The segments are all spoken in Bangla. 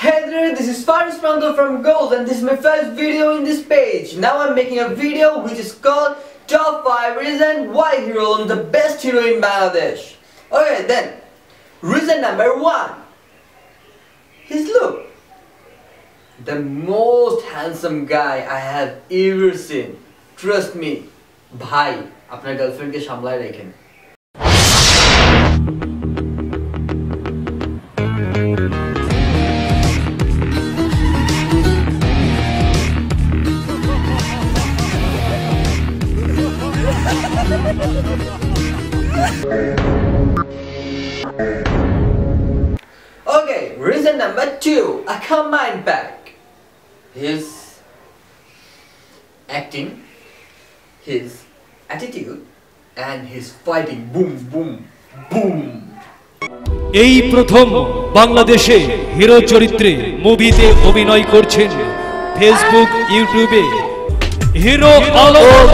Hey there, this is Faris Pranto from Gold and this is my first video in this page. Now I'm making a video which is called Top 5 Reasons Why Hero Alom is the best hero in Bangladesh. Okay then, reason number 1. His look. The most handsome guy I have ever seen. Trust me, bhai, apnar girlfriend ke samlay rekhen. Okay, reason number 2, a combined pack. His acting, his attitude, and his fighting. Boom, boom, boom. এই প্রথম বাংলাদেশে হিরো চরিত্রে মুভিতে অভিনয় করছেন ফেসবুক ইউটিউবে হিরো আলম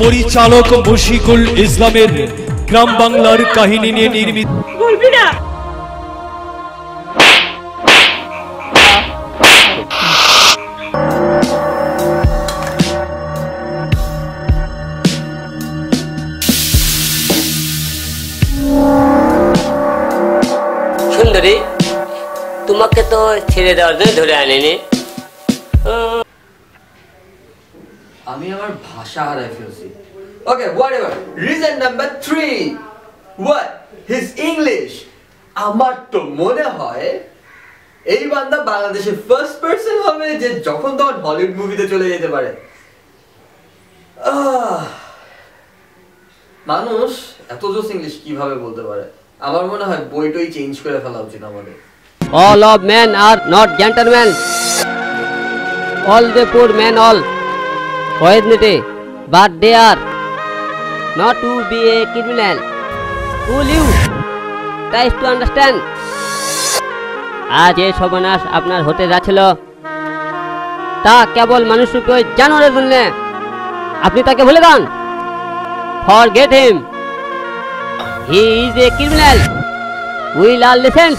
পরিচালক মুশিকুল ইসলামের গ্রাম বাংলার কাহিনী নিয়ে নির্মিত। বলবি না সুন্দরী, তোমাকে তো ছেড়ে দেওয়ার জন্য ধরে আনেনি। আমি আমার ভাষা হারাই ফেলছি। Okay, whatever. Reason number 3. What? His English. আমার তো মনে হয় এই বান্দা বাংলাদেশের ফার্স্ট পারসন হবে যে যখন তখন হলিউড মুভিতে চলে যেতে পারে। মানুষ এত জোস ইংলিশ কিভাবে বলতে পারে? আমার মনে হয় বইটাই চেঞ্জ করে ফেলা উচিত আমাদের। All of men are not gentlemen. All the poor men all hoidnity, but they are not to be a criminal. Will you try to understand? আজ এই সর্বনাশ আপনার হতে যাচ্ছিল তা কেবল মানুষরূপী ওই জানোয়ারের জন্য। আপনি তাকে ভুলে যান। Forget him. He is a criminal. Will all listen?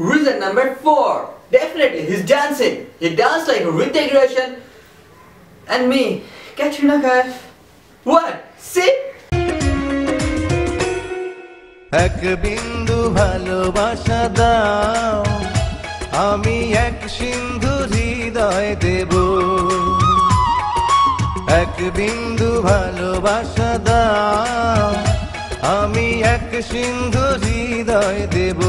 Reason number 4. Definitely, he's dancing. He danced like Hrithik Roshan and me, Katrina Kaif. What? See? এক বিন্দু ভালোবাসা দাও, আমি এক সিন্ধু হৃদয় দেব। এক বিন্দু ভালোবাসা দাও, আমি এক সিন্ধু হৃদয় দেব।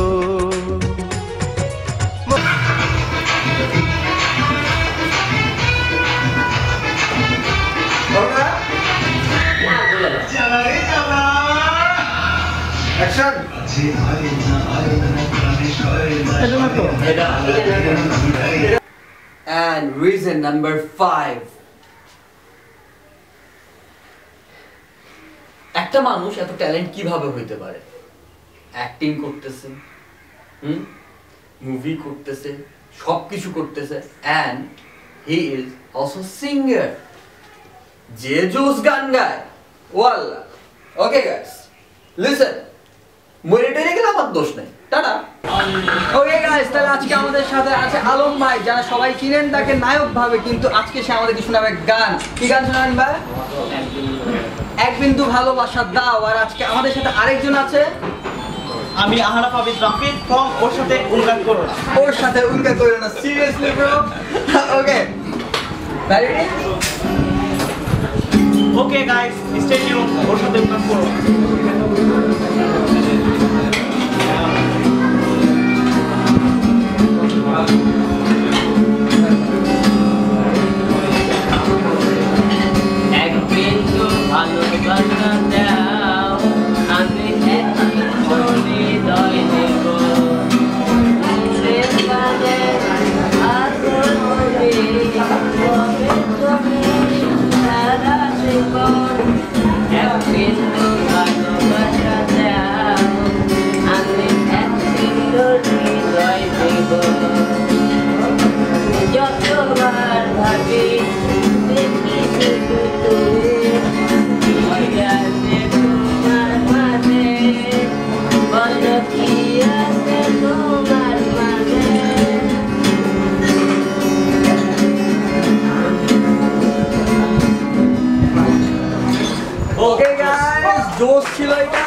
Action! And reason number 5. একটা মানুষ এত ট্যালেন্ট কিভাবে হইতে পারে? অ্যাক্টিং করতেছে, মুভি করতেছে, সবকিছু করতেছে, and he is also singer. যে জোস গান গায়, ওয়াল্লাহ। Okay guys, listen. মনিটরে গেলে আমার দোষ নাই। টাটা। ওকে গাইস, তাহলে আজকে আমাদের সাথে আছে আলম ভাই, যারা সবাই চিনেন তাকে নায়ক ভাবে, কিন্তু আজকে সে আমাদেরকে শোনাবে গান। কি গান শোনাবেন ভাই? এক বিন্দু ভালোবাসা দাও। আর আজকে আমাদের সাথে আরেকজন আছে, আমি আহনাফ আবিদ রাফিদ। কম ওর সাথে উনকান করো না। ওর সাথে উনকা করো না, seriously bro. Okay ready? Okay guys, stay tuned. ওর সাথে উনকান করো না। এক বিন্দু ভালোবাসা দাও, আমি এক সিন্ধু হৃদয় দেব। এক বিন্দু ভালোবাসা দাও, আমি এক সিন্ধু হৃদয় দেব। যতবার ভাবি দেখি শুধু তুমি, তোমার মাঝে বলো কি আছে তোমার মাঝে। জোশ ছিল এটা।